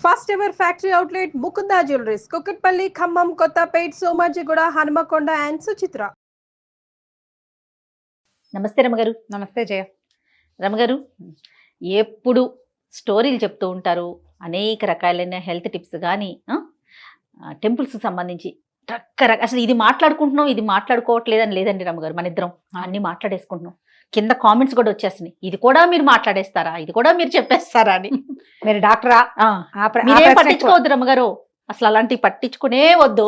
First ever factory outlet Mukunda jewelleries Kukatpally, Khammam, Kothapet, Somajiguda, Hanumakonda and Suchitra. నమస్తే రమగారు. నమస్తే జయ. రమగారు, ఎప్పుడు స్టోరీలు చెప్తూ ఉంటారు, అనేక రకాలైన హెల్త్ టిప్స్ కానీ టెంపుల్స్కి సంబంధించి రకరకాల, అసలు ఇది మాట్లాడుకుంటున్నాం ఇది మాట్లాడుకోవట్లేదని లేదండి రమగారు, మన ఇద్దరం అన్నీ మాట్లాడేసుకుంటున్నాం. కింద కామెంట్స్ కూడా వచ్చేస్తున్నాయి, ఇది కూడా మీరు మాట్లాడేస్తారా, ఇది కూడా మీరు చెప్పేస్తారా అని. మీరు డాక్టరా? మీరేం పట్టించుకోవద్దు రమగారు, అసలు అలాంటివి పట్టించుకునే వద్దు.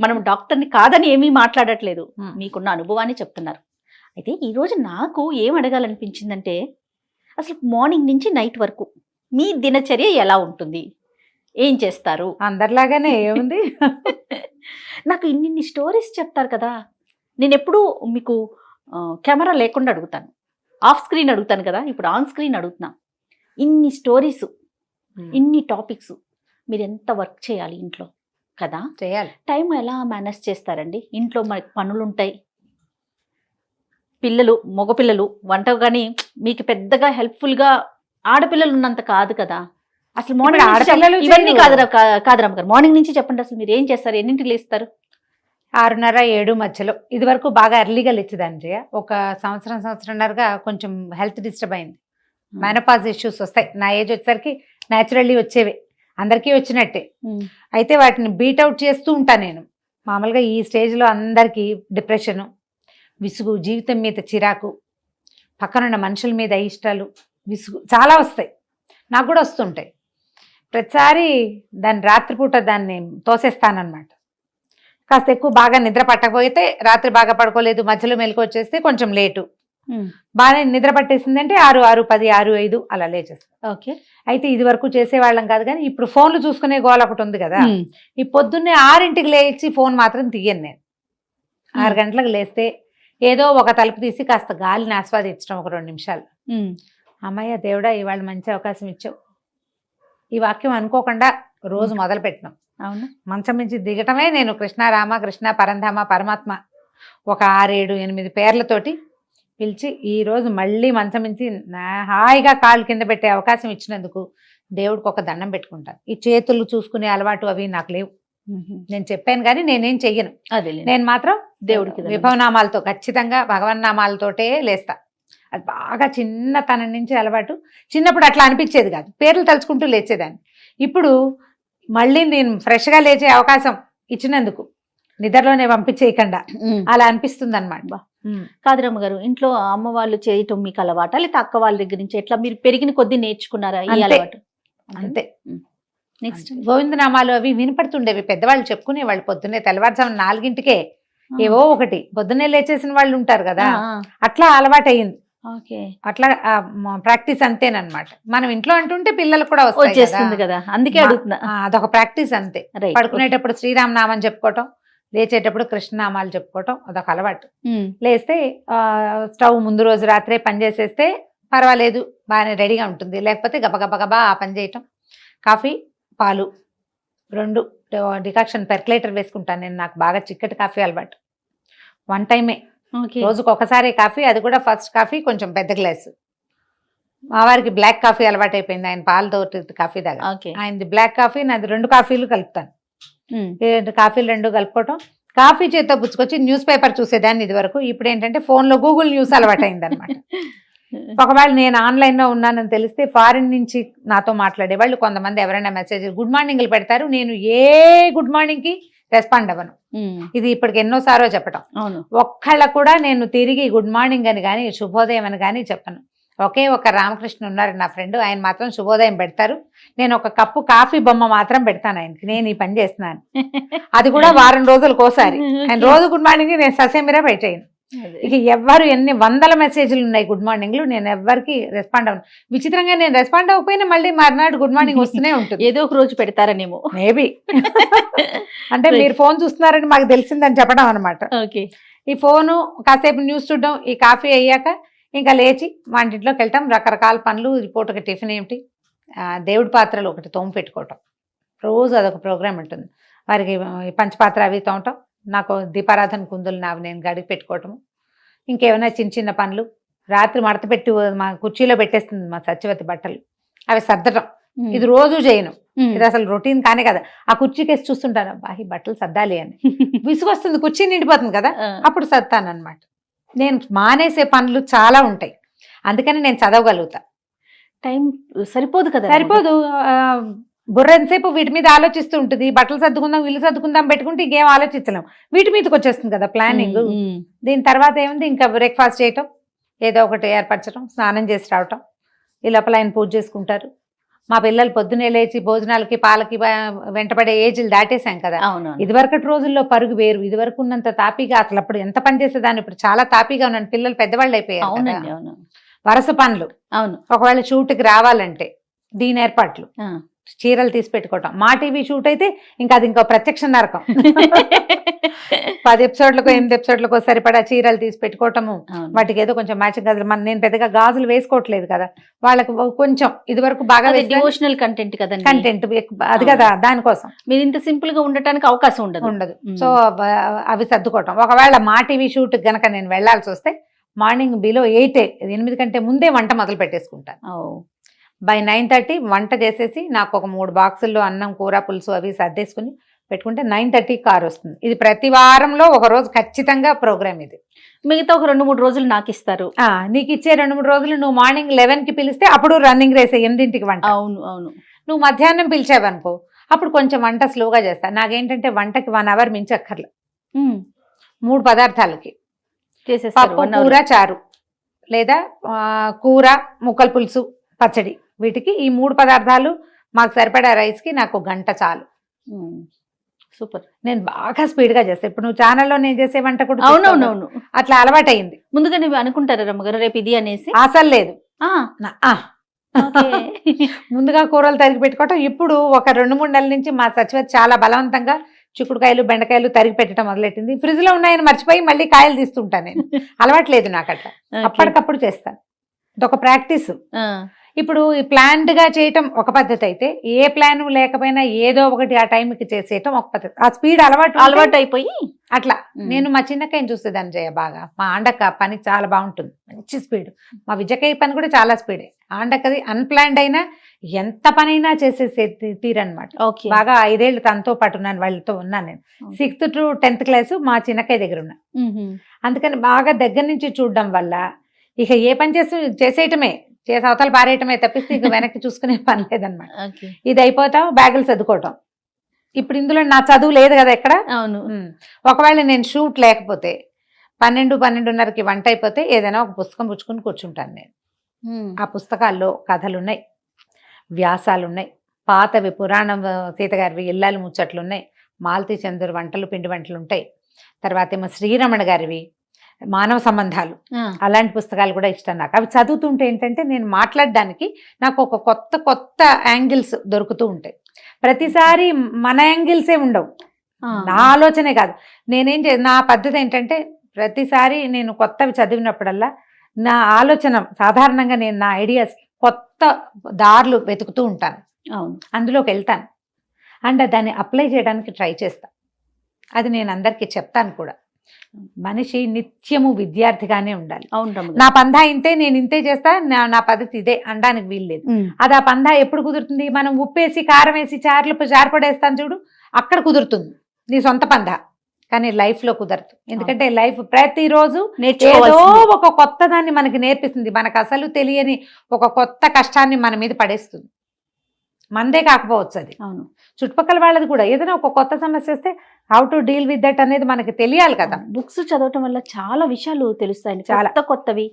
మనం డాక్టర్ని కాదని ఏమీ మాట్లాడట్లేదు, మీకున్న అనుభవాన్ని చెప్తున్నారు. అయితే ఈరోజు నాకు ఏం అడగాలనిపించిందంటే, అసలు మార్నింగ్ నుంచి నైట్ వరకు మీ దినచర్య ఎలా ఉంటుంది, ఏం చేస్తారు? అందరిలాగానే ఏముంది. నాకు ఇన్ని స్టోరీస్ చెప్తారు కదా, నేను ఎప్పుడూ మీకు కెమెరా లేకుండా అడుగుతాను, ఆఫ్ స్క్రీన్ అడుగుతాను కదా, ఇప్పుడు ఆన్ స్క్రీన్ అడుగుతున్నా. ఇన్ని స్టోరీస్, ఇన్ని టాపిక్స్, మీరు ఎంత వర్క్ చేయాలి ఇంట్లో కదా, చేయాలి. టైం ఎలా మేనేజ్ చేస్తారండి? ఇంట్లో మనకి పనులు ఉంటాయి, పిల్లలు, మగపిల్లలు, వంట కానీ మీకు పెద్దగా హెల్ప్ఫుల్గా ఆడపిల్లలు ఉన్నంత కాదు కదా. అసలు మార్నింగ్ ఆడపిల్లలు ఇవన్నీ కాదు రమ్మగారు, మార్నింగ్ నుంచి చెప్పండి, అసలు మీరు ఏం చేస్తారు, ఎన్నింటికి లేస్తారు? 6:30, 7 మధ్యలో. ఇది వరకు బాగా ఎర్లీగా లేచేదాన్ని జయ. ఒక సంవత్సరంన్నరగా కొంచెం హెల్త్ డిస్టర్బ్ అయింది. మెనోపాజ్ ఇష్యూస్ వస్తాయి నా ఏజ్ వచ్చేసరికి, న్యాచురల్లీ వచ్చేవే, అందరికీ వచ్చినట్టే. అయితే వాటిని బీట్అవుట్ చేస్తూ ఉంటాను నేను. మామూలుగా ఈ స్టేజ్లో అందరికీ డిప్రెషను, విసుగు, జీవితం మీద చిరాకు, పక్కనున్న మనుషుల మీద ఇష్టాలు, విసుగు చాలా వస్తాయి, నాకు కూడా వస్తుంటాయి. ప్రతిసారి దాన్ని రాత్రిపూట దాన్ని తోసేస్తానన్నమాట. కాస్త ఎక్కువ బాగా నిద్ర పట్టకపోతే, రాత్రి బాగా పడుకోలేదు, మధ్యలో మెలకు వచ్చేస్తే కొంచెం లేటు, బాగా నిద్ర పట్టేసిందంటే 6, 6:10, 6:05 అలా లేచేస్తాం. ఓకే. అయితే ఇది వరకు చేసేవాళ్ళం కాదు, కానీ ఇప్పుడు ఫోన్లు చూసుకునే గోల ఒకటి ఉంది కదా. ఈ పొద్దున్నే 6ంటికి లేచి ఫోన్ మాత్రం తీయను నేను. 6 గంటలకు లేస్తే ఏదో ఒక తలుపు తీసి కాస్త గాలిని ఆస్వాదించడం ఒక 2 నిమిషాలు. అమ్మయ్య దేవుడా, ఇవాళ మంచి అవకాశం ఇచ్చావు. ఈ వాక్యం అనుకోకుండా రోజు మొదలు పెట్టినాం. అవును, మంచం నుంచి దిగటమే నేను కృష్ణ, రామ, కృష్ణ, పరంధామ, పరమాత్మ ఒక 6, 7, 8 పేర్లతోటి పిలిచి, ఈరోజు మళ్ళీ మంచం నుంచి హాయిగా కాళ్ళు కింద పెట్టే అవకాశం ఇచ్చినందుకు దేవుడికి ఒక దండం పెట్టుకుంటాను. ఈ చేతులు చూసుకునే అలవాటు అవి నాకు లేవు. నేను చెప్పాను కానీ నేనేం చెయ్యను. నేను మాత్రం దేవుడికి విభవనామాలతో, ఖచ్చితంగా భగవన్నామాలతోటే లేస్తా. అది బాగా చిన్నతనం నుంచి అలవాటు. చిన్నప్పుడు అట్లా అనిపించేది కాదు, పేర్లు తలుచుకుంటూ లేచేదాన్ని. ఇప్పుడు మళ్ళీ నేను ఫ్రెష్గా లేచే అవకాశం ఇచ్చినందుకు, నిద్రలోనే పంపించేయకుండా అలా అనిపిస్తుంది అనమాట. కాదురమ్మ గారు, ఇంట్లో అమ్మ వాళ్ళు చేయటం మీకు అలవాటా, లేకపోతే అక్క వాళ్ళ దగ్గర నుంచి ఎట్లా మీరు పెరిగిన కొద్దీ నేర్చుకున్నారా ఈ అలవాటు? అంతే. నెక్స్ట్ గోవిందనామాలు అవి వినపడుతుండేవి, పెద్దవాళ్ళు చెప్పుకునేవాళ్ళు. పొద్దున్నే తెల్లవారుజామున 4ంటికే ఏవో ఒకటి, పొద్దున్నే లేచేసిన వాళ్ళు ఉంటారు కదా, అట్లా అలవాటు అయ్యింది. అట్లా ప్రాక్టీస్ అంతేనమాట. మనం ఇంట్లో అంటుంటే పిల్లలు కూడా వచ్చేస్తుంది కదా, అందుకే అడుగుతున్నా. అదొక ప్రాక్టీస్ అంతే. పడుకునేటప్పుడు శ్రీరామనామం చెప్పుకోవటం, లేచేటప్పుడు కృష్ణనామాలు చెప్పుకోవటం, అదొక అలవాటు. లేస్తే స్టవ్ ముందు రోజు రాత్రే పని చేసేస్తే పర్వాలేదు, బాగానే రెడీగా ఉంటుంది. లేకపోతే గబగబా ఆ పని చేయటం. కాఫీ, పాలు 2 డికాక్షన్ పెర్క్యులేటర్ వేసుకుంటాను నేను. నాకు బాగా చిక్కటి కాఫీ అలవాటు. 1 టైమే, రోజుకు ఒకసారి కాఫీ, అది కూడా ఫస్ట్ కాఫీ కొంచెం పెద్ద గ్లాసు. మా వారికి బ్లాక్ కాఫీ అలవాటు అయిపోయింది, ఆయన పాలతో కాఫీ దాకా. ఆయనది బ్లాక్ కాఫీ, నాది 2 కాఫీలు కలుపుతాను. 2 కాఫీలు 2 కలుపుకోవటం. కాఫీ చేత్తో పుచ్చుకొచ్చి న్యూస్ పేపర్ చూసేదాన్ని ఇది వరకు. ఇప్పుడు ఏంటంటే ఫోన్లో గూగుల్ న్యూస్ అలవాటు అయింది అనమాట. ఒకవేళ నేను ఆన్లైన్లో ఉన్నానని తెలిస్తే ఫారిన్ నుంచి నాతో మాట్లాడేవాళ్ళు కొంతమంది ఎవరైనా మెసేజ్ గుడ్ మార్నింగ్లు పెడతారు. నేను ఏ గుడ్ మార్నింగ్కి రెస్పాండ్ అవ్వను. ఇది ఇప్పటికి ఎన్నోసారో చెప్పటం. ఒక్కళ్ళ కూడా నేను తిరిగి గుడ్ మార్నింగ్ అని కానీ శుభోదయం అని కానీ చెప్పను. ఒకే ఒక రామకృష్ణ ఉన్నారు నా ఫ్రెండ్, ఆయన మాత్రం శుభోదయం పెడతారు. నేను ఒక కప్పు కాఫీ బొమ్మ మాత్రం పెడతాను ఆయనకి, నేను ఈ పని చేస్తున్నాను. అది కూడా వారం రోజులకు ఒకసారి. ఆయన రోజు గుడ్ మార్నింగ్ నేను ససేమిరా పెట్టేయను. ఇక ఎవ్వరు ఎన్ని వందల మెసేజ్లు ఉన్నాయి గుడ్ మార్నింగ్లు, నేను ఎవ్వరికి రెస్పాండ్ అవ్వను. విచిత్రంగా నేను రెస్పాండ్ అవ్వకపోయినా మళ్ళీ మర్నాడు గుడ్ మార్నింగ్ వస్తూనే ఉంటుంది. ఏదో ఒక రోజు పెడతారనేమో, మేబీ. అంటే మీరు ఫోన్ చూస్తున్నారని మాకు తెలిసిందని చెప్పడం అనమాట. ఈ ఫోను, కాసేపు న్యూస్ చూడడం, ఈ కాఫీ అయ్యాక ఇంకా లేచి వంటింట్లోకి వెళ్తాం. రకరకాల పనులు, పూటకి టిఫిన్ ఏమిటి, దేవుడి పాత్రలు ఒకటి తోము పెట్టుకోవటం. రోజు అదొక ప్రోగ్రామ్ ఉంటుంది. వారికి పంచపాత్ర అవి తోమటం, నాకు దీపారాధన కుందులు నావి నేను గడికి పెట్టుకోవటము. ఇంకేమైనా చిన్న చిన్న పనులు, రాత్రి మడత పెట్టి మా కుర్చీలో పెట్టేస్తుంది మా సత్యవతి బట్టలు, అవి సర్దటం. ఇది రోజు చేయను, ఇది అసలు రొటీన్ కానే కదా. ఆ కుర్చీకేసి చూస్తుంటాను, అబ్బా ఈ బట్టలు సర్దాలి అని. విసుగొస్తుంది, కుర్చీ నిండిపోతుంది కదా, అప్పుడు సర్తాను అనమాట. నేను మానేసే పనులు చాలా ఉంటాయి, అందుకని నేను చదవగలుగుతా. టైం సరిపోదు కదా. సరిపోదు, బుర్ర ఎంతసేపు వీటి మీద ఆలోచిస్తూ ఉంటుంది. బట్టలు సర్దుకుందాం, ఇల్లు సర్దుకుందాం పెట్టుకుంటే ఇంకేం ఆలోచించలేం, వీటి మీదకి వచ్చేస్తుంది కదా ప్లానింగ్. దీని తర్వాత ఏముంది, ఇంకా బ్రేక్ఫాస్ట్ చేయటం, ఏదో ఒకటి ఏర్పరచడం, స్నానం చేసి రావటం, ఈ లోపల ఆయన పూజ చేసుకుంటారు. మా పిల్లలు పొద్దునే లేచి భోజనాలకి పాలకి వెంటపడే ఏజ్లు దాటేశాం కదా. ఇదివరకటి రోజుల్లో పరుగు వేరు, ఇదివరకు ఉన్నంత తాపీగా, అసలు అప్పుడు ఎంత పని చేసేదాన్ని, ఇప్పుడు చాలా తాపీగా ఉన్నాను. పిల్లలు పెద్దవాళ్ళు అయిపోయారు, వరుస పనులు. అవును, ఒకవేళ షూట్కి రావాలంటే దీని ఏర్పాట్లు, చీరలు తీసి పెట్టుకోవటం. మా టీవీ షూట్ అయితే ఇంకా అది ఇంకో ప్రత్యక్ష నరకం. 10 ఎపిసోడ్లకు 8 ఎపిసోడ్లకు సరిపడా చీరలు తీసి పెట్టుకోవటము, వాటికి ఏదో కొంచెం మ్యాచింగ్ గాజులు. నేను పెద్దగా గాజులు వేసుకోవట్లేదు కదా, వాళ్ళకి కొంచెం ఇది వరకు బాగా డివోషనల్ కంటెంట్ కదా, కంటెంట్ అది కదా, దానికోసం మీరు ఇంత సింపుల్ గా ఉండటానికి అవకాశం ఉండదు. సో అవి సర్దుకోవటం. ఒకవేళ మా టీవీ షూట్ గనక నేను వెళ్లాల్సి వస్తే మార్నింగ్ బిలో 8 కంటే ముందే వంట మొదలు పెట్టేసుకుంటాను. బై 9:30 వంట చేసేసి నాకు ఒక 3 బాక్సుల్లో అన్నం, కూర, పులుసు అవి సర్దేసుకుని పెట్టుకుంటే 9:30 కార్ వస్తుంది. ఇది ప్రతి వారంలో ఒక రోజు ఖచ్చితంగా ప్రోగ్రామ్. ఇది మిగతా ఒక 2-3 రోజులు నాకు ఇస్తారు. నీకు ఇచ్చే 2-3 రోజులు నువ్వు మార్నింగ్ 11కి పిలిస్తే అప్పుడు రన్నింగ్ రేసే 8ంటికి వంట. అవును. నువ్వు మధ్యాహ్నం పిలిచావనుకో అప్పుడు కొంచెం వంట స్లోగా చేస్తా. నాకేంటంటే వంటకి 1 అవర్ మించక్కర్లే. 3 పదార్థాలకి పప్పు, కూర, చారు, లేదా కూర, ముక్కల పులుసు, పచ్చడి, వీటికి ఈ 3 పదార్థాలు మాకు సరిపడా రైస్కి నాకు 1 గంట చాలు. సూపర్. నేను బాగా స్పీడ్గా చేస్తాను. ఇప్పుడు నువ్వు ఛానల్లో నేను చేసే వంట కూడా అవునవునవును అట్లా అలవాటైంది. ముందుగా నువ్వు అనుకుంటారా రమ్మగారు రేపు ఇది అనేసి? అసలు లేదు, ముందుగా కూరలు తరిగి పెట్టుకోవటం. ఇప్పుడు ఒక 2-3 నెలల నుంచి మా సచివతి చాలా బలవంతంగా చిక్కుడుకాయలు, బెండకాయలు తరిగి పెట్టడం మొదలెట్టింది. ఫ్రిడ్జ్ లో ఉన్నాయని మర్చిపోయి మళ్ళీ కాయలు తీస్తుంటాను. నేను అలవాట్లేదు నాకు అట్లా, అప్పటికప్పుడు చేస్తాను. ఇదొక ప్రాక్టీస్. ఇప్పుడు ఈ ప్లాన్డ్ గా చేయటం ఒక పద్ధతి అయితే, ఏ ప్లాన్ లేకపోయినా ఏదో ఒకటి ఆ టైంకి చేసేయటం ఒక పద్ధతి. ఆ స్పీడ్ అలవాటు అయిపోయి అట్లా. నేను మా చిన్నకాయని చూసేదాన్ని జయ బాగా. మా ఆండక్క పని చాలా బాగుంటుంది, మంచి స్పీడ్. మా విజయకాయ పని కూడా చాలా స్పీడే. ఆండక్కది అన్ప్లాన్డ్ అయినా ఎంత పనైనా చేసేసే తీరనమాట. బాగా 5 ఏళ్ళు తనతో పాటు ఉన్నాను, వాళ్ళతో ఉన్నాను నేను. 6th to 10th క్లాస్ మా చిన్నకాయ దగ్గర ఉన్నా. అందుకని బాగా దగ్గర నుంచి చూడడం వల్ల ఇక ఏ పని చేసేయటమే, చేసి అవతల పారేయటమే తప్పిస్తే ఇక వెనక్కి చూసుకునే పని లేదనమాట. ఇది అయిపోతాం, బ్యాగులు చదువుకోవటం. ఇప్పుడు ఇందులో నా చదువు లేదు కదా ఎక్కడ. అవును. ఒకవేళ నేను షూట్ లేకపోతే 12-12:30కి వంట అయిపోతే ఏదైనా ఒక పుస్తకం పుచ్చుకుని కూర్చుంటాను నేను. ఆ పుస్తకాల్లో కథలు ఉన్నాయి, వ్యాసాలు ఉన్నాయి, పాతవి పురాణం, సీతగారివి ఇల్లాలు ముచ్చట్లు ఉన్నాయి, మాలతీ చంద్ర వంటలు, పిండి వంటలు ఉంటాయి. తర్వాత ఏమో శ్రీరమణ గారివి మానవ సంబంధాలు, అలాంటి పుస్తకాలు కూడా ఇష్టం నాకు. అవి చదువుతుంటే ఏంటంటే నేను మాట్లాడడానికి నాకు ఒక కొత్త యాంగిల్స్ దొరుకుతూ ఉంటాయి. ప్రతిసారి మన యాంగిల్సే ఉండవు, నా ఆలోచనే కాదు. నా పద్ధతి ఏంటంటే ప్రతిసారి నేను కొత్తవి చదివినప్పుడల్లా నా ఆలోచన సాధారణంగా నేను నా ఐడియాస్ కొత్త దారులు వెతుకుతూ ఉంటాను, అందులోకి వెళ్తాను. అండ్ దాన్ని అప్లై చేయడానికి ట్రై చేస్తాను. అది నేను అందరికీ చెప్తాను కూడా. మనిషి నిత్యము విద్యార్థిగానే ఉండాలి. నా పందా ఇంతే, నేను ఇంతే చేస్తా, నా పద్ధతి ఇదే అనడానికి వీల్లేదు. అది ఆ పందా ఎప్పుడు కుదురుతుంది? మనం ఉప్పేసి కారం వేసి చారపడేస్తాను చూడు, అక్కడ కుదురుతుంది నీ సొంత పందా. కానీ లైఫ్ లో కుదరదు. ఎందుకంటే లైఫ్ ప్రతిరోజు ఏదో ఒక కొత్త దాన్ని మనకి నేర్పిస్తుంది. మనకు అసలు తెలియని ఒక కొత్త కష్టాన్ని మన మీద పడేస్తుంది. మందే కాకపోవచ్చు అది, అవును, చుట్టుపక్కల వాళ్ళది కూడా. ఏదైనా ఒక కొత్త సమస్య వస్తే how to deal with that అనేది మనకి తెలియాలి కదా. బుక్స్ చదవటం వల్ల చాలా విషయాలు తెలుస్తాయి, చాలా కొత్తవి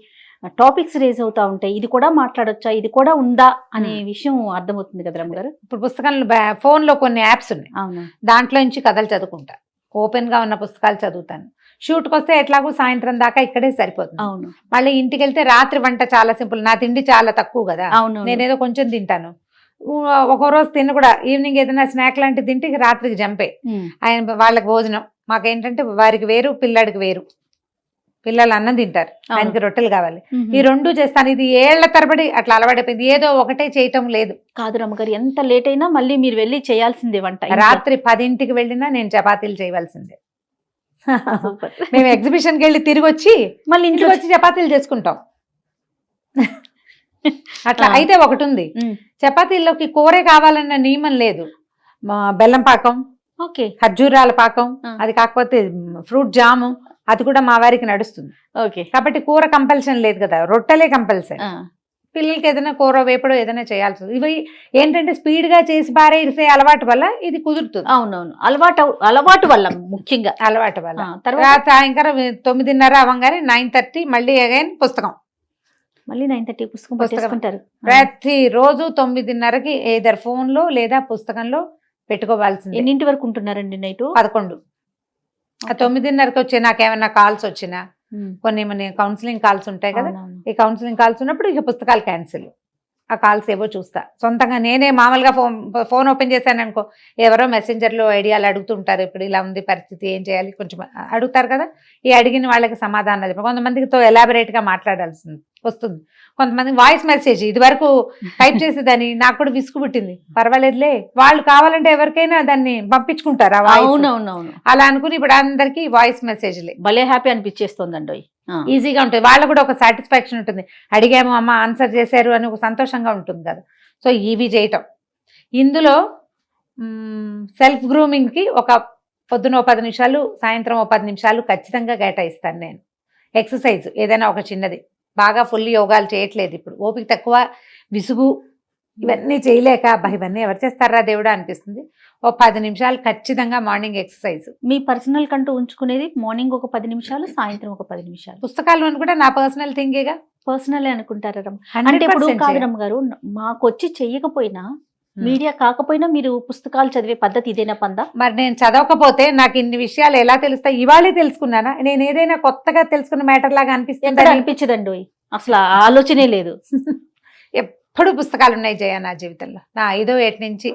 టాపిక్స్ రేజ్ అవుతా ఉంటాయి. ఇది కూడా మాట్లాడొచ్చా, ఇది కూడా ఉందా అనే విషయం అర్థమవుతుంది కదా రమ్మ గారు. ఇప్పుడు పుస్తకాలు ఫోన్ లో కొన్ని యాప్స్ ఉన్నాయి, అవును, దాంట్లో నుంచి కథలు చదువుకుంటా. ఓపెన్ గా ఉన్న పుస్తకాలు చదువుతాను. షూట్కి వస్తే ఎట్లాగో సాయంత్రం దాకా ఇక్కడే సరిపోతుంది. అవును, మళ్ళీ ఇంటికి వెళ్తే రాత్రి వంట చాలా సింపుల్. నా తిండి చాలా తక్కువ కదా, అవును, నేనేదో కొంచెం తింటాను. ఒక రోజు తిని కూడా ఈవినింగ్ ఏదైనా స్నాక్ లాంటిది తింటే రాత్రికి జంపే. ఆయన వాళ్ళకి భోజనం, మాకేంటంటే వారికి వేరు, పిల్లాడికి వేరు. పిల్లలు అన్నం తింటారు, ఆయనకి రొట్టెలు కావాలి. ఈ 2 చేస్తాను. ఇది ఏళ్ల తరబడి అట్లా అలవాటైపోయింది. ఏదో ఒకటే చేయటం లేదు. కాదు రమ్మగారు, ఎంత లేట్ అయినా మళ్ళీ మీరు వెళ్ళి చేయాల్సిందే వంట. రాత్రి 10ంటికి వెళ్ళినా నేను చపాతీలు చేయవలసిందే. మేము ఎగ్జిబిషన్కి వెళ్ళి తిరిగి వచ్చి మళ్ళీ ఇంటికి వచ్చి చపాతీలు చేసుకుంటాం. అట్లా ఆ. అయితే ఒకటి ఉంది, ఉమ్. చపాతీల్లోకి కూరే కావాలన్న నియమం లేదు. బెల్లం పాకం, ఓకే ఖర్జూరాల పాకం, ఆ. అది కాకపోతే ఫ్రూట్ జాము, అది కూడా మా వారికి నడుస్తుంది. ఓకే కాబట్టి కూర కంపల్షన్ లేదు కదా, రొట్టెలే కంపల్సరీ. పిల్లలకి ఏదైనా కూర వేపడో ఏదైనా చేయాల్సి వస్తుంది. ఇవి ఏంటంటే స్పీడ్ గా చేసి పారేసే అలవాటు వల్ల ఇది కుదురుతుంది. అవునవును, అలవాటు వల్ల ముఖ్యంగా. అలవాటు వల్ల తర్వాత సాయంకాలం 9:30 అవ్వగానే 9:30 మళ్ళీ అగైన్ పుస్తకం. మళ్ళీ 9:30 పుస్తకం పట్టేసుకుంటారు. ప్రతి రోజు 9:30కి ఏదర్ ఫోన్ లో లేదా పుస్తకంలో పెట్టుకోవాల్సింది. ఎన్నింటి వరకు ఉంటున్నారండి నైట్? 11. ఆ 9:30కి వచ్చే నాకేమన్నా కాల్స్ వచ్చినా, కొన్ని కౌన్సిలింగ్ కాల్స్ ఉంటాయి కదా, ఈ కౌన్సిలింగ్ కాల్స్ ఉన్నప్పుడు ఇక పుస్తకాలు క్యాన్సిల్. ఆ కాల్స్ ఏవో చూస్తా సొంతంగా నేనే. మామూలుగా ఫోన్ ఓపెన్ చేశాను అనుకో, ఎవరో మెసెంజర్లో ఐడియాలు అడుగుతుంటారు, ఇప్పుడు ఇలా ఉంది పరిస్థితి ఏం చేయాలి కొంచెం అడుగుతారు కదా, ఈ అడిగిన వాళ్ళకి సమాధానం చెప్పి కొంతమందితో ఎలాబరేట్ గా మాట్లాడాల్సి వస్తుంది. కొంతమంది వాయిస్ మెసేజ్ ఇది వరకు టైప్ చేసేదాన్ని, నాకు కూడా విసుగు పుట్టింది. పర్వాలేదులే, వాళ్ళు కావాలంటే ఎవరికైనా దాన్ని పంపించుకుంటారు ఆ వాయిస్. అవునవునవును, అలా అనుకుని ఇప్పుడు అందరికి వాయిస్ మెసేజ్లే భలే హ్యాపీ అనిపించేస్తుందండి. ఈజీగా ఉంటుంది, వాళ్ళకు కూడా ఒక సాటిస్ఫాక్షన్ ఉంటుంది. అడిగాము అమ్మ ఆన్సర్ చేశారు అని ఒక సంతోషంగా ఉంటుంది కదా. సో ఇవి చేయటం. ఇందులో సెల్ఫ్ గ్రూమింగ్కి ఒక పొద్దున 10 నిమిషాలు, సాయంత్రం 10 నిమిషాలు ఖచ్చితంగా కేటాయిస్తాను నేను. ఎక్సర్సైజ్ ఏదైనా ఒక చిన్నది, బాగా ఫుల్ యోగాలు చేయట్లేదు ఇప్పుడు, ఓపిక తక్కువ, విసుగు, ఇవన్నీ చేయలేక ఇవన్నీ ఎవరు చేస్తారా దేవుడా అనిపిస్తుంది. 10 నిమిషాలు ఖచ్చితంగా మార్నింగ్ ఎక్సర్సైజ్. మీ పర్సనల్ కంటూ ఉంచుకునేది మార్నింగ్ ఒక 10 నిమిషాలు, సాయంత్రం ఒక 10 నిమిషాలు. పుస్తకాలు అని కూడా నా పర్సనల్ థింగేగా, పర్సనల్ అనుకుంటారా రమ్మ? అంటే ఇప్పుడు కాదు రమ్మ గారు, మాకు వచ్చి చెయ్యకపోయినా, మీడియా కాకపోయినా మీరు పుస్తకాలు చదివే పద్ధతి ఇదేనా పందా? మరి నేను చదవకపోతే నాకు ఇన్ని విషయాలు ఎలా తెలుస్తాయి? ఇవాళే తెలుసుకున్నానా? నేను ఏదైనా కొత్తగా తెలుసుకున్న మ్యాటర్ లాగా ఎక్కడ అనిపించదండి, అసలు ఆలోచనే లేదు. ఎప్పుడు పుస్తకాలు ఉన్నాయి జయ నా జీవితంలో. నా 5వ ఏట నుంచి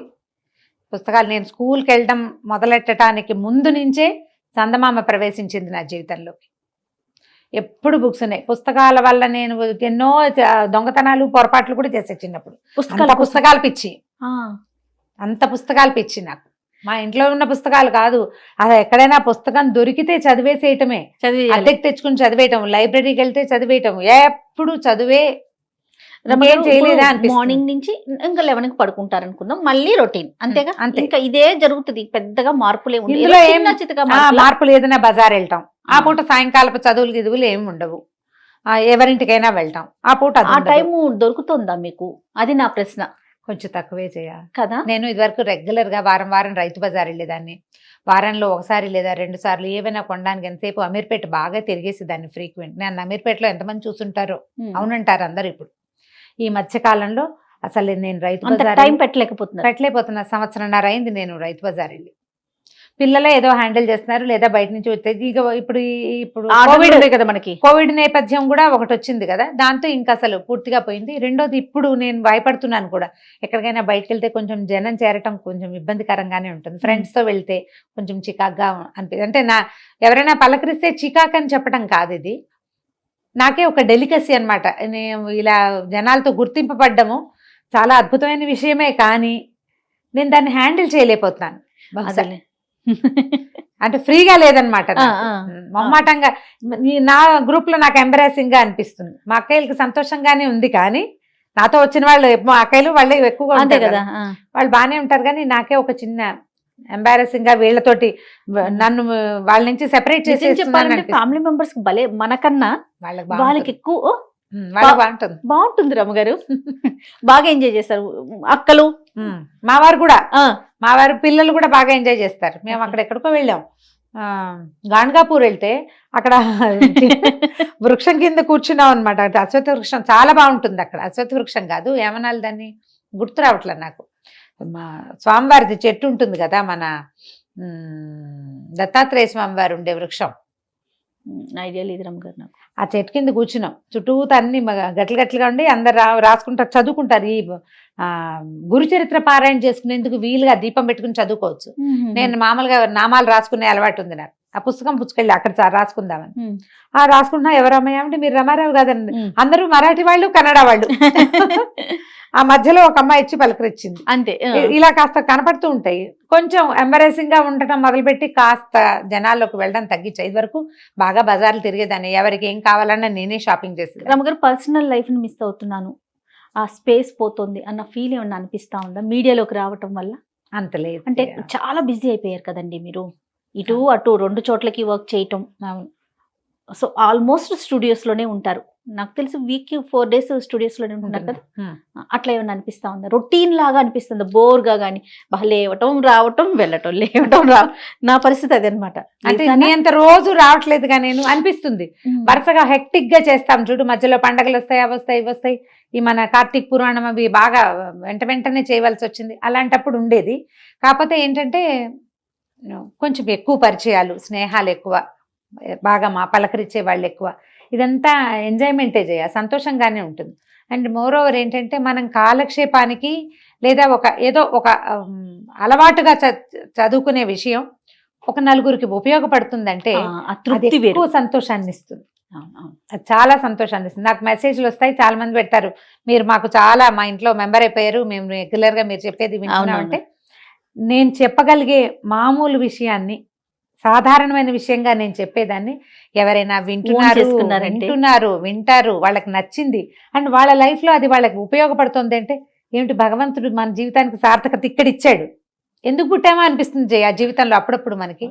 పుస్తకాలు. నేను స్కూల్కి వెళ్ళడం మొదలెట్టడానికి ముందు నుంచే చందమామ ప్రవేశించింది నా జీవితంలోకి. ఎప్పుడు బుక్స్ ఉన్నాయి. పుస్తకాల వల్ల నేను ఎన్నో దొంగతనాలు, పొరపాట్లు కూడా చేసే చిన్నప్పుడు. పుస్తకాలు పిచ్చి, అంత పుస్తకాలు పిచ్చి నాకు. మా ఇంట్లో ఉన్న పుస్తకాలు కాదు, అది ఎక్కడైనా పుస్తకం దొరికితే చదివేసేయటమే, అద్దెకి తెచ్చుకుని చదివేయటం, లైబ్రరీకి వెళ్తే చదివేయటం, ఎప్పుడు చదివే. మార్నింగ్ నుంచి ఇంకా 11కి పడుకుంటారు అనుకుందాం, మళ్ళీ రొటీన్ అంతేగా, ఇంకా ఇదే జరుగుతుంది, పెద్దగా మార్పులే మార్పులు. ఏదైనా బజార్ వెళ్ళటం, ఆ పూట సాయంకాలపు చదువులు గిదువులు ఏమి ఉండవు, ఎవరింటికైనా వెళ్తాం, ఆ పూట ఆ టైం దొరుకుతుందా మీకు? అది నా ప్రశ్న. కొంచెం తక్కువే చేయాలి కదా. నేను ఇదివరకు రెగ్యులర్ గా వారం రైతు బజార్ వెళ్ళేదాన్ని. వారంలో ఒకసారి లేదా 2 సార్లు ఏవైనా కొనడానికి. ఎంతసేపు అమీర్పేట బాగా తిరిగేసేదాన్ని ఫ్రీక్వెంట్. నేను అమీర్పేటలో ఎంతమంది చూసుంటారో, అవునంటారు అందరు. ఇప్పుడు ఈ మధ్యకాలంలో అసలు నేను రైతు బజార్ టైం పెట్టలేకపోతున్నా. 1.5 సంవత్సరంన్నర అయింది నేను రైతు బజార్ వెళ్ళి. పిల్లలే ఏదో హ్యాండిల్ చేస్తున్నారు, లేదా బయట నుంచి వచ్చేది. ఇక ఇప్పుడు కోవిడ్ నేపథ్యం కూడా ఒకటి వచ్చింది కదా, దాంతో ఇంకా అసలు పూర్తిగా పోయింది. రెండోది, ఇప్పుడు నేను భయపడుతున్నాను కూడా. ఎక్కడికైనా బయటకు వెళ్తే కొంచెం జనం చేరటం కొంచెం ఇబ్బందికరంగానే ఉంటుంది. ఫ్రెండ్స్ తో వెళ్తే కొంచెం చికాక్గా అనిపిస్తుంది. అంటే ఎవరైనా పలకరిస్తే చికాక్ అని చెప్పడం కాదు, ఇది నాకే ఒక డెలికసీ అనమాట. నేను ఇలా జనాలతో గుర్తింపబడ్డము చాలా అద్భుతమైన విషయమే, కానీ నేను దాన్ని హ్యాండిల్ చేయలేకపోతున్నాను. అంటే ఫ్రీగా లేదనమాట, మొహమాటంగా. నా గ్రూప్ లో నాకు ఎంబరాసింగ్ గా అనిపిస్తుంది. మా అక్కయ్యలకి సంతోషంగానే ఉంది, కానీ నాతో వచ్చిన వాళ్ళు మా అక్కయ్యలు వాళ్ళే ఎక్కువగా ఉంటారు కదా, వాళ్ళు బాగానే ఉంటారు, కానీ నాకే ఒక చిన్న ఎంబారసింగ్ గా వీళ్ళతోటి నన్ను వాళ్ళ నుంచి సెపరేట్ చేసి. ఫ్యామిలీ మెంబర్స్ భలే మనకన్నా వాళ్ళకి ఎక్కువ బాగుంటుంది రమ్మగారు. బాగా ఎంజాయ్ చేస్తారు అక్కలు, మావారు కూడా. మావారు పిల్లలు కూడా బాగా ఎంజాయ్ చేస్తారు. మేము అక్కడ ఎక్కడికో వెళ్ళాం, గాన్గాపూర్ వెళ్తే అక్కడ వృక్షం కింద కూర్చున్నాం అనమాట. అశ్వత్థ వృక్షం చాలా బాగుంటుంది అక్కడ. అశ్వత్థ వృక్షం కాదు, ఏమనాలి దాన్ని, గుర్తు రావట్లేదు నాకు. మా స్వామివారిది చెట్టు ఉంటుంది కదా, మన దత్తాత్రేయ స్వామివారు ఉండే వృక్షం, ఐడియా లేదు రమ్మగారు నాకు. ఆ చెట్టు కింద కూర్చున్నాం. చుట్టూతా అన్ని గట్లుగా ఉండి అందరు రాసుకుంటారు, చదువుకుంటారు. ఈ గురుచరిత్ర పారాయణ చేసుకునేందుకు వీలుగా దీపం పెట్టుకుని చదువుకోవచ్చు. నేను మామూలుగా నామాలు రాసుకునే అలవాటు ఉంది నాకు. ఆ పుస్తకం పుచ్చుకెళ్ళి అక్కడ రాసుకుందామని రాసుకుంటున్నా. ఎవరు అమ్మాయి అంటే, మీరు రమారావు కాదండి. అందరూ మరాఠీ వాళ్ళు, కన్నడ వాళ్ళు. ఆ మధ్యలో ఒక అమ్మాయి ఇచ్చి పలకరించింది అంతే. ఇలా కాస్త కనపడుతూ ఉంటాయి. కొంచెం ఎంబరేసింగ్ గా ఉండటం మొదలుపెట్టి కాస్త జనాల్లోకి వెళ్ళడం తగ్గించాయి. ఇది వరకు బాగా బజార్లు తిరిగేదాన్ని, ఎవరికి ఏం కావాలన్నా నేనే షాపింగ్ చేసేది. రమ్మగారు, పర్సనల్ లైఫ్ ని మిస్ అవుతున్నాను ఆ స్పేస్ పోతుంది అన్న ఫీల్ ఏమన్నా అనిపిస్తా ఉందా మీడియాలోకి రావటం వల్ల? అంత లేదు. అంటే చాలా బిజీ అయిపోయారు కదండి మీరు, ఇటు అటు 2 చోట్లకి వర్క్ చేయటం. సో ఆల్మోస్ట్ స్టూడియోస్ లోనే ఉంటారు. నాకు తెలిసి వీక్ 4 days స్టూడియోస్ లోనే ఉంటున్నారు కదా. అట్లా ఏమన్నా అనిపిస్తా ఉందా? రొటీన్ లాగా అనిపిస్తుంది బోర్గా కానీ? లేవటం రావటం వెళ్ళటం లేవటం నా పరిస్థితి అదే అనమాట. అంటే అంత రోజు రావట్లేదుగా నేను అనిపిస్తుంది. వరుసగా హెక్టిక్ గా చేస్తాం చూడు, మధ్యలో పండగలు వస్తాయి, అవి వస్తాయి, ఇవి వస్తాయి. ఈ మన కార్తీక్ పురాణం అవి బాగా వెంటనే చేయవలసి వచ్చింది. అలాంటప్పుడు ఉండేది. కాకపోతే ఏంటంటే కొంచెం ఎక్కువ పరిచయాలు, స్నేహాలు ఎక్కువ, బాగా మా పలకరించే వాళ్ళు ఎక్కువ. ఇదంతా ఎంజాయ్మెంటే సంతోషంగానే ఉంటుంది. అండ్ మోర్ ఓవర్ ఏంటంటే మనం కాలక్షేపానికి లేదా ఏదో ఒక అలవాటుగా చదువుకునే విషయం ఒక నలుగురికి ఉపయోగపడుతుందంటే అది ఎక్కువ సంతోషాన్ని ఇస్తుంది. అది చాలా సంతోషాన్ని ఇస్తుంది. నాకు మెసేజ్లు వస్తాయి, చాలా మంది పెడతారు, మీరు మాకు చాలా మా ఇంట్లో మెంబర్ అయిపోయారు, మేము రెగ్యులర్ గా మీరు చెప్పేది వింటున్నామంటే. నేను చెప్పగలిగే మామూలు విషయాన్ని సాధారణమైన విషయంగా నేను చెప్పేదాన్ని ఎవరైనా వింటారు, వాళ్ళకి నచ్చింది అండ్ వాళ్ళ లైఫ్ లో అది వాళ్ళకి ఉపయోగపడుతుంది అంటే ఏమిటి, భగవంతుడు మన జీవితానికి సార్థకత ఇక్కడ ఇచ్చాడు, ఎందుకు పుట్టామో అనిపిస్తుంది ఆ జీవితంలో. అప్పుడప్పుడు మనకి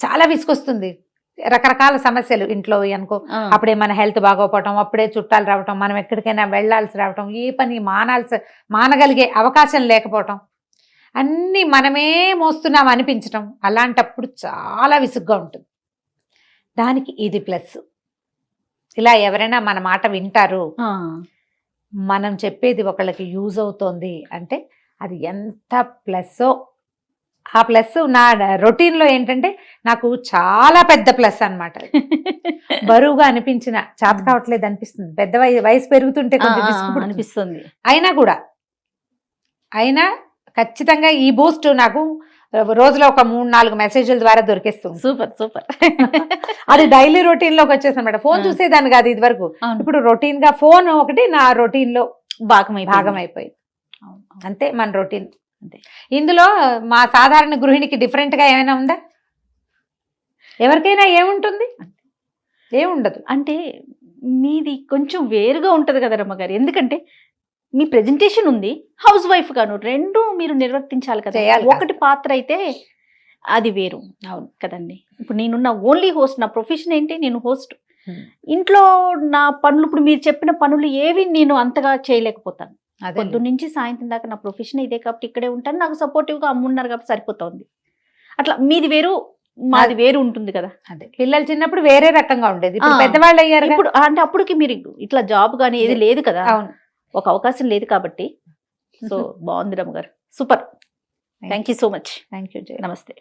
చాలా విసుకొస్తుంది, రకరకాల సమస్యలు ఇంట్లో అనుకో, అప్పుడే మన హెల్త్ బాగోపోవటం, అప్పుడే చుట్టాలు రావటం, మనం ఎక్కడికైనా వెళ్లాల్సి రావటం, ఏ పని మానగలిగే అవకాశం లేకపోవటం, అన్ని మనమే మోస్తున్నాం అనిపించటం, అలాంటప్పుడు చాలా విసుగ్గా ఉంటుంది. దానికి ఇది ప్లస్. ఇలా ఎవరైనా మన మాట వింటారు, మనం చెప్పేది ఒకళ్ళకి యూజ్ అవుతోంది అంటే అది ఎంత ప్లస్సో. ఆ ప్లస్ నా రొటీన్లో ఏంటంటే నాకు చాలా పెద్ద ప్లస్ అన్నమాట. బరువుగా అనిపించిన చేత కావట్లేదు అనిపిస్తుంది, పెద్ద వయసు పెరుగుతుంటే కొంచెం అనిపిస్తుంది. అయినా ఖచ్చితంగా ఈ బూస్ట్ నాకు రోజులో ఒక 3-4 మెసేజ్ల ద్వారా దొరికేస్తుంది. సూపర్. అది డైలీ రొటీన్ లోకి వచ్చేసి అనమాట. ఫోన్ చూసేదాన్ని కాదు ఇది వరకు, ఇప్పుడు రొటీన్ గా ఫోన్ ఒకటి నా రొటీన్ లో భాగం అయిపోయింది. అంతే మన రొటీన్. అంతే. ఇందులో మా సాధారణ గృహిణికి డిఫరెంట్ గా ఏమైనా ఉందా? ఎవరికైనా ఏముంటుంది? ఏముండదు. అంటే మీది కొంచెం వేరుగా ఉంటది కదా రమ్మగారు, ఎందుకంటే మీ ప్రెజెంటేషన్ ఉంది, హౌస్ వైఫ్ గాను రెండు మీరు నిర్వర్తించాలి కదా. ఒకటి పాత్ర అయితే అది వేరు. అవును కదండి. ఇప్పుడు నేనున్న ఓన్లీ హోస్ట్, నా ప్రొఫెషన్ ఏంటి, నేను హోస్ట్. ఇంట్లో నా పనులు, ఇప్పుడు మీరు చెప్పిన పనులు ఏవి నేను అంతగా చేయలేకపోతాను. పొద్దున్న నుంచి సాయంత్రం దాకా నా ప్రొఫెషన్ ఇదే కాబట్టి ఇక్కడే ఉంటాను, నాకు సపోర్టివ్ గా అమ్మున్నారు కాబట్టి సరిపోతుంది. అట్లా మీది వేరు మాది వేరు ఉంటుంది కదా. అదే పిల్లలు చిన్నప్పుడు వేరే రకంగా ఉండేది, పెద్దవాళ్ళు అయ్యారు ఇప్పుడు. అంటే అప్పటికి మీరు ఇట్లా జాబ్ కానీ ఏది లేదు కదా, ఒక అవకాశం లేదు కాబట్టి. సో బాగుంది రమ్మ గారు, super. Thank you so much. Thank you. నమస్తే.